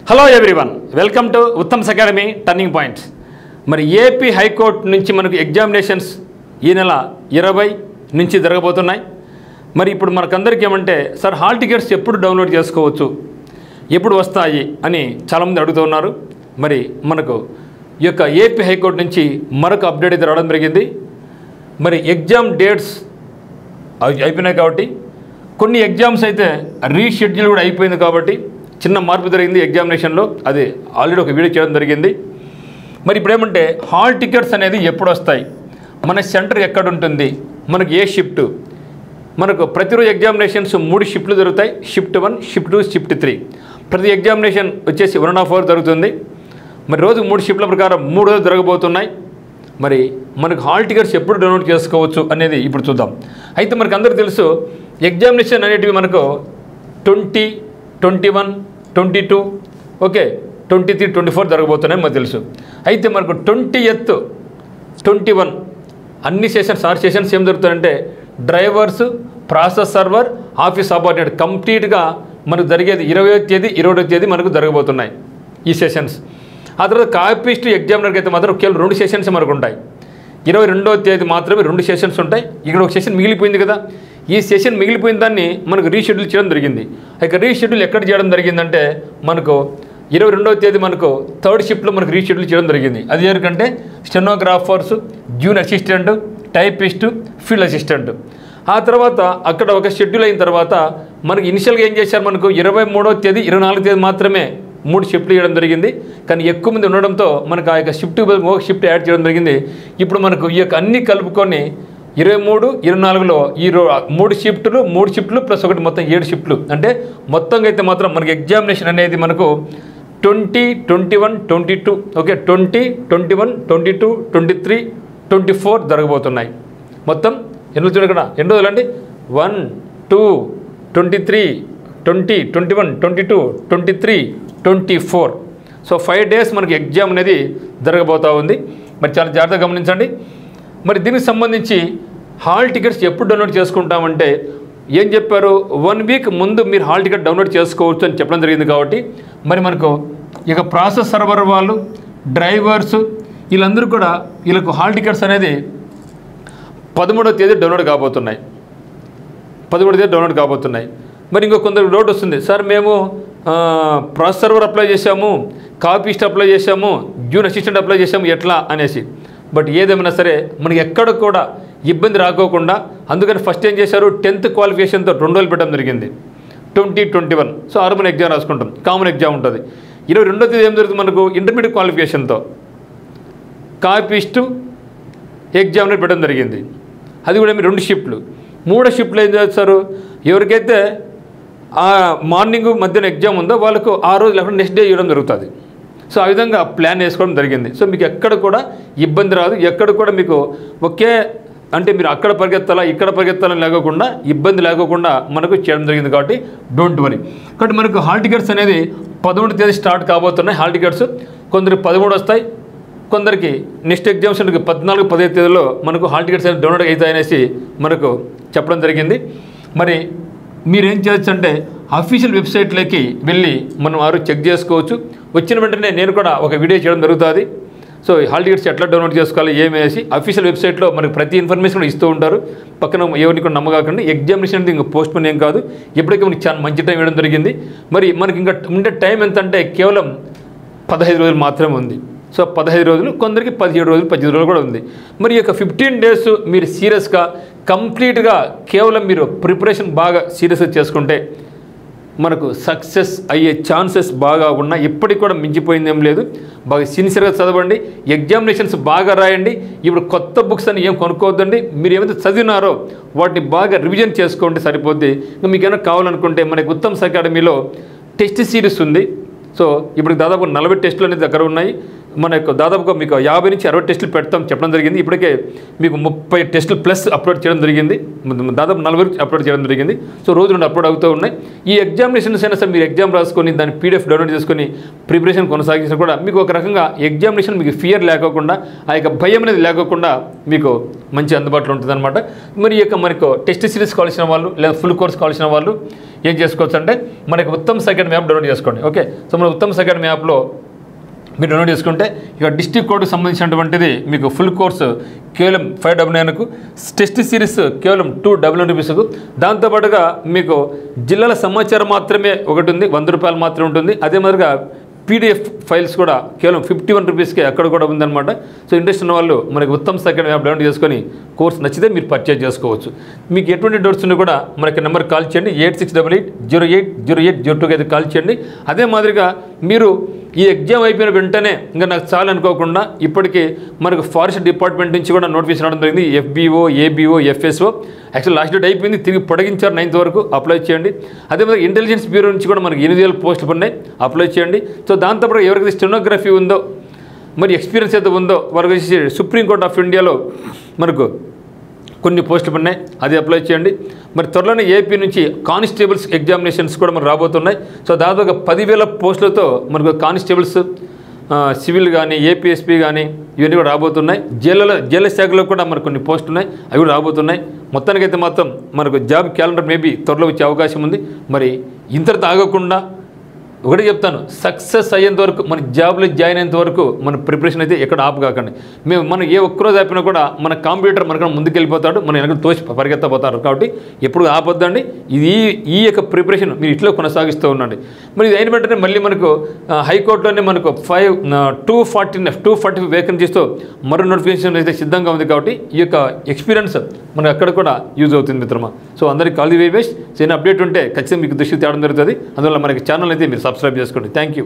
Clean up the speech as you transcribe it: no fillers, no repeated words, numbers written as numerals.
Hello everyone, welcome to Uttam's academy turning points. మరి AP high court నుంచి మనకు ఎగ్జామినేషన్స్ ఈ నెల 20 నుంచి జరగబోతున్నాయి. మరి ఇప్పుడు మనకందరికీ ఏమంటే, సార్ హాల్ టికెట్స్ ఎప్పుడు డౌన్లోడ్ చేసుకోవచ్చు, ఎప్పుడు వస్తాయి అని చాలామంది అడుగుతున్నారు. మరి మనకు ఈ యొక్క ఏపీ హైకోర్టు నుంచి మరొక అప్డేట్ అయితే రావడం జరిగింది. మరి ఎగ్జామ్ డేట్స్ అయిపోయినాయి కాబట్టి, కొన్ని ఎగ్జామ్స్ అయితే రీషెడ్యూల్ కూడా అయిపోయింది కాబట్టి చిన్న మార్పు జరిగింది ఎగ్జామినేషన్లో. అది ఆల్రెడీ ఒక వీడియో చేయడం జరిగింది. మరి ఇప్పుడు ఏమంటే, హాల్ టికెట్స్ అనేది ఎప్పుడు వస్తాయి, మన సెంటర్ ఎక్కడ ఉంటుంది, మనకు ఏ షిఫ్ట్, మనకు ప్రతిరోజు ఎగ్జామినేషన్స్ 3 షిఫ్ట్లు జరుగుతాయి. Shift 1, shift 2, shift 3. ప్రతి ఎగ్జామినేషన్ వచ్చేసి 1.5 అవర్ జరుగుతుంది. మరి రోజు 3 షిఫ్ట్ల ప్రకారం 3 రోజులు జరగబోతున్నాయి. మరి మనకు హాల్ టికెట్స్ ఎప్పుడు డౌన్లోడ్ చేసుకోవచ్చు అనేది ఇప్పుడు చూద్దాం. అయితే మనకు అందరికీ తెలుసు, ఎగ్జామినేషన్ అనేటివి మనకు 20, 21, 22, ఓకే 23, 24 జరగబోతున్నాయి మనకు తెలుసు. అయితే మనకు 20th, 21 అన్ని సెషన్స్ 6 సెషన్స్ ఏం జరుగుతాయంటే, drivers, process server, office subordinate కంప్లీట్గా మనకు జరిగేది 20వ తేదీ, 21వ తేదీ మనకు జరగబోతున్నాయి ఈ సెషన్స్. ఆ తర్వాత కాపీస్ట్ ఎగ్జామినర్కి అయితే మాత్రం కేవలం 2 సెషన్స్ మనకు ఉంటాయి. 22వ తేదీ మాత్రమే 2 సెషన్స్ ఉంటాయి. ఇక్కడ ఒక సెషన్ మిగిలిపోయింది కదా, ఈ సెషన్ మిగిలిపోయిన దాన్ని మనకు రీషెడ్యూల్ చేయడం జరిగింది. ఇక రీషెడ్యూల్ ఎక్కడ చేయడం జరిగిందంటే, మనకు 22వ తేదీ మనకు 3rd షిఫ్ట్లో మనకు రీషెడ్యూల్ చేయడం జరిగింది. అది ఎవరికంటే, stenographers, junior assistant, typist, field assistant. ఆ తర్వాత అక్కడ ఒక షెడ్యూల్ అయిన తర్వాత మనకి ఇనిషియల్గా ఏం చేశారు, మనకు 23వ తేదీ, 24వ తేదీ మాత్రమే 3 షిఫ్ట్లు చేయడం జరిగింది. కానీ ఎక్కువ మంది ఉండడంతో మనకు ఆ యొక్క ఒక షిఫ్ట్ యాడ్ చేయడం జరిగింది. ఇప్పుడు మనకు ఈ యొక్క అన్ని కలుపుకొని 23, 24లో ఈ 3 షిఫ్ట్లు ప్లస్ ఒకటి మొత్తం 7 షిఫ్ట్లు. అంటే మొత్తంగా అయితే మాత్రం మనకి ఎగ్జామినేషన్ అనేది మనకు 20, 21, 22, ఓకే 20, 21, 22, 23, 24 జరగబోతున్నాయి. మొత్తం ఎన్ని రోజులు ఇక్కడ, ఎన్ని రోజులు అండి, 1, 2, 23, 20, 21, 22, 23, 24. సో 5 days మనకి ఎగ్జామ్ అనేది జరగబోతూ ఉంది. మరి చాలా జాగ్రత్తగా గమనించండి. మరి దీనికి సంబంధించి హాల్ టికెట్స్ ఎప్పుడు డౌన్లోడ్ చేసుకుంటామంటే, ఏం చెప్పారు, 1 వీక్ ముందు మీరు హాల్ టికెట్ డౌన్లోడ్ చేసుకోవచ్చు అని చెప్పడం జరిగింది. కాబట్టి మరి మనకు ఇక ప్రాసెస్ సర్వర్ వాళ్ళు, డ్రైవర్స్ వీళ్ళందరూ కూడా వీళ్ళకు హాల్ టికెట్స్ అనేది 13వ తేదీ డౌన్లోడ్ కాబోతున్నాయి. 13వ తేదీ డౌన్లోడ్ కాబోతున్నాయి. మరి ఇంకో కొందరు డౌట్ వస్తుంది, సార్ మేము ప్రాసెస్ సర్వర్ అప్లై చేశాము, కాపీస్ట్ అప్లై చేశాము, జూనియర్ అసిస్టెంట్ అప్లై చేశాము, ఎట్లా అనేసి. బట్ ఏదేమైనా సరే మనకి ఎక్కడ కూడా ఇబ్బంది రాకోకుండా, అందుకని ఫస్ట్ ఏం చేశారు, 10th క్వాలిఫికేషన్తో 2 రోజులు పెట్టడం జరిగింది. 20, 21 సో ఆర్మన్ ఎగ్జామ్ రాసుకుంటాం, కామన్ ఎగ్జామ్ ఉంటుంది. 22వ తేదీ ఏం జరుగుతుంది, మనకు ఇంటర్మీడియట్ క్వాలిఫికేషన్తో కాపీస్ట్ ఎగ్జామ్ని పెట్టడం జరిగింది. అది కూడా మీరు 2 షిఫ్ట్లు. 3వ షిఫ్ట్లో ఏం చేస్తారు, ఎవరికైతే ఆ మార్నింగ్ మధ్యాహ్నం ఎగ్జామ్ ఉందో వాళ్ళకు ఆ రోజు లేకుండా నెక్స్ట్ డే ఇవ్వడం జరుగుతుంది. సో ఆ విధంగా ప్లాన్ వేసుకోవడం జరిగింది. సో మీకు ఎక్కడ కూడా ఇబ్బంది రాదు, ఎక్కడ కూడా మీకు ఒకే అంటే మీరు అక్కడ పరిగెత్తాలా ఇక్కడ పరిగెత్తాలని లేకోకుండా, ఇబ్బంది లేకోకుండా మనకు చేయడం జరిగింది. కాబట్టి డోంట్ వరీ. కాబట్టి మనకు హాల్ టికెట్స్ అనేది 11వ తేదీ స్టార్ట్ కాబోతున్నాయి. హాల్ టికెట్స్ కొందరికి 13 వస్తాయి, కొందరికి నెక్స్ట్ ఎగ్జామ్స్ 14, 15 తేదీలో మనకు హాల్ టికెట్స్ అనేది డౌన్లోడ్ అవుతాయనేసి మనకు చెప్పడం జరిగింది. మరి మీరేం చేయొచ్చు అంటే, అఫీషియల్ వెబ్సైట్లోకి వెళ్ళి మనం వారు చెక్ చేసుకోవచ్చు. వచ్చిన వెంటనే నేను కూడా ఒక వీడియో చేయడం జరుగుతుంది. సో హాల్ టికెట్స్ ఎట్లా డౌన్లోడ్ చేసుకోవాలి ఏమేసి అఫీషియల్ వెబ్సైట్లో మనకు ప్రతి ఇన్ఫర్మేషన్ కూడా ఇస్తూ ఉంటారు. పక్కన ఎవరిని కూడా నమ్మకాకండి. ఎగ్జామినేషన్ అనేది ఇంకా పోస్ట్ పోన్ ఏం కాదు, ఇప్పటికే మనకి చాలా మంచి టైం ఇవ్వడం జరిగింది. మరి మనకి ఇంకా ఉండే టైం ఎంత అంటే కేవలం 15 రోజులు మాత్రమే ఉంది. సో 15 రోజులు, కొందరికి 17 రోజులు, 18 రోజులు కూడా ఉంది. మరి ఈ యొక్క 15 days మీరు సీరియస్గా కంప్లీట్గా కేవలం మీరు ప్రిపరేషన్ బాగా సీరియస్గా చేసుకుంటే మనకు సక్సెస్ అయ్యే ఛాన్సెస్ బాగా ఉన్నాయి. ఇప్పటికి కూడా మించిపోయింది ఏం లేదు. బాగా సిన్సియర్గా చదవండి, ఎగ్జామినేషన్స్ బాగా రాయండి. ఇప్పుడు కొత్త బుక్స్ అని ఏం కొనుక్కోవద్దండి. మీరు ఏమైతే చదివినారో వాటిని బాగా రివిజన్ చేసుకోండి, సరిపోద్ది. ఇంకా మీకు ఏమైనా కావాలనుకుంటే మనకి ఉత్తమ్స్ అకాడమీలో టెస్ట్ సిరీస్ ఉంది. సో ఇప్పుడు దాదాపు 40 టెస్టులు అనేది దగ్గర ఉన్నాయి. మన యొక్క దాదాపుగా మీకు 50 నుంచి 60 టెస్టులు పెడతాం చెప్పడం జరిగింది. ఇప్పటికే మీకు 30 టెస్టులు ప్లస్ అప్లోడ్ చేయడం జరిగింది. దాదాపు 40 అప్లోడ్ చేయడం జరిగింది. సో రోజు 2 అప్లోడ్ అవుతూ ఉన్నాయి. ఈ ఎగ్జామినేషన్స్ అయినా సరే మీరు ఎగ్జామ్ రాసుకొని దాన్ని PDF డౌన్లోడ్ చేసుకొని ప్రిపరేషన్ కొనసాగించిన కూడా మీకు ఒక రకంగా ఎగ్జామినేషన్ మీకు ఫియర్ లేకోకుండా, ఆ యొక్క భయం అనేది లేకోకుండా మీకు మంచి అందుబాటులో ఉంటుందన్నమాట. మరి ఈ యొక్క మనకు టెస్ట్ సిరీస్ కావాల్సిన వాళ్ళు లేదా ఫుల్ కోర్స్ కావాల్సిన వాళ్ళు ఏం చేసుకోవచ్చు అంటే మనకి ఉత్తమ్స్ అకాడమీ యాప్ డౌన్లోడ్ చేసుకోండి. ఓకే, సో మన ఉత్తమ్స్ అకాడమీ యాప్లో మీరు డౌన్లోడ్ చేసుకుంటే ఇక డిస్ట్రిక్ట్ కోడ్కి సంబంధించినటువంటిది మీకు ఫుల్ కోర్సు కేవలం 599కు, టెస్ట్ సిరీస్ కేవలం 299 రూపీస్కు, దాంతోపాటుగా మీకు జిల్లాల సమాచారం మాత్రమే ఒకటి ఉంది, 100 రూపాయలు మాత్రమే ఉంటుంది. అదే మాదిరిగా PDF ఫైల్స్ కూడా కేవలం 51 రూపీస్కే అక్కడ కూడా ఉందన్నమాట. సో ఇంట్రెస్ట్ ఉన్న వాళ్ళు మనకి ఉత్తమ్స్ అకాడమీ యాప్ డౌన్లోడ్ చేసుకొని కోర్స్ నచ్చితే మీరు పర్చేజ్ చేసుకోవచ్చు. మీకు ఎటువంటి డౌట్స్ ఉన్నా కూడా మనకి నెంబర్ కాల్ చేయండి, 8688080802కి అయితే కాల్ చేయండి. అదే మాదిరిగా మీరు ఈ ఎగ్జామ్ అయిపోయిన వెంటనే ఇంకా నాకు చాలా అనుకోకుండా ఇప్పటికీ మనకు ఫారెస్ట్ డిపార్ట్మెంట్ నుంచి కూడా నోటిఫికేషన్ రావడం జరిగింది. FBO, ABO, FSO actual last date అయిపోయింది, తిరిగి పొడిగించారు 9th వరకు. అప్లై చేయండి. అదేవిధంగా ఇంటెలిజెన్స్ బ్యూరో నుంచి కూడా మనకి 8,000 పోస్టులు ఉన్నాయి, అప్లై చేయండి. సో దాంతోపాటు ఎవరికైతే స్టెనోగ్రఫీ ఉందో, మరి ఎక్స్పీరియన్స్ అయితే ఉందో వారికి వచ్చి సుప్రీంకోర్టు ఆఫ్ ఇండియాలో మనకు కొన్ని పోస్టులు ఉన్నాయి, అది అప్లై చేయండి. మరి త్వరలోనే AP నుంచి కానిస్టేబుల్స్ ఎగ్జామినేషన్స్ కూడా మనకు రాబోతున్నాయి. సో దాదాపుగా 10,000 పోస్టులతో మనకు కానిస్టేబుల్స్, సివిల్ కానీ, APSP కానీ ఇవన్నీ కూడా రాబోతున్నాయి. జైళ్ళ శాఖలో కూడా మనకు కొన్ని పోస్టులు ఉన్నాయి, అవి కూడా రాబోతున్నాయి. మొత్తానికైతే మాత్రం మనకు జాబ్ క్యాలెండర్ మేబీ త్వరలో వచ్చే అవకాశం ఉంది. మరి ఇంతటితో ఆగకుండా ఒకటే చెప్తాను, సక్సెస్ అయ్యేంత వరకు, మన జాబ్లో జాయిన్ అయ్యేంత వరకు మన ప్రిపరేషన్ అయితే ఎక్కడ ఆపు కాకండి. మనం ఏ ఒక్కరోజు ఆపినా కూడా మన కంప్యూటర్ మనకు ముందుకు వెళ్ళిపోతాడు, మన వెనక తోసి పరిగెత్తపోతారు. కాబట్టి ఎప్పుడు ఆపొద్దండి. ఈ యొక్క ప్రిపరేషన్ మీరు ఇట్లా కొనసాగిస్తూ ఉండండి. మరి ఇది అయిన వెంటనే మళ్ళీ మనకు హైకోర్టులోనే మనకు 245 వేకెన్సీస్తో మరో నోటిఫికేషన్ అయితే సిద్ధంగా ఉంది. కాబట్టి ఈ యొక్క ఎక్స్పీరియన్స్ మనకు అక్కడ కూడా యూజ్ అవుతుంది మిత్రమా. సో అందరికీ కాల్ ది వే బెస్ట్. చిన్న అప్డేట్ ఉంటే ఖచ్చితంగా మీకు దృష్టి తేవడం జరుగుతుంది. అందువల్ల మనకి ఛానల్ అయితే మీరు సబ్స్క్రైబ్ చేసుకోండి. Thank you.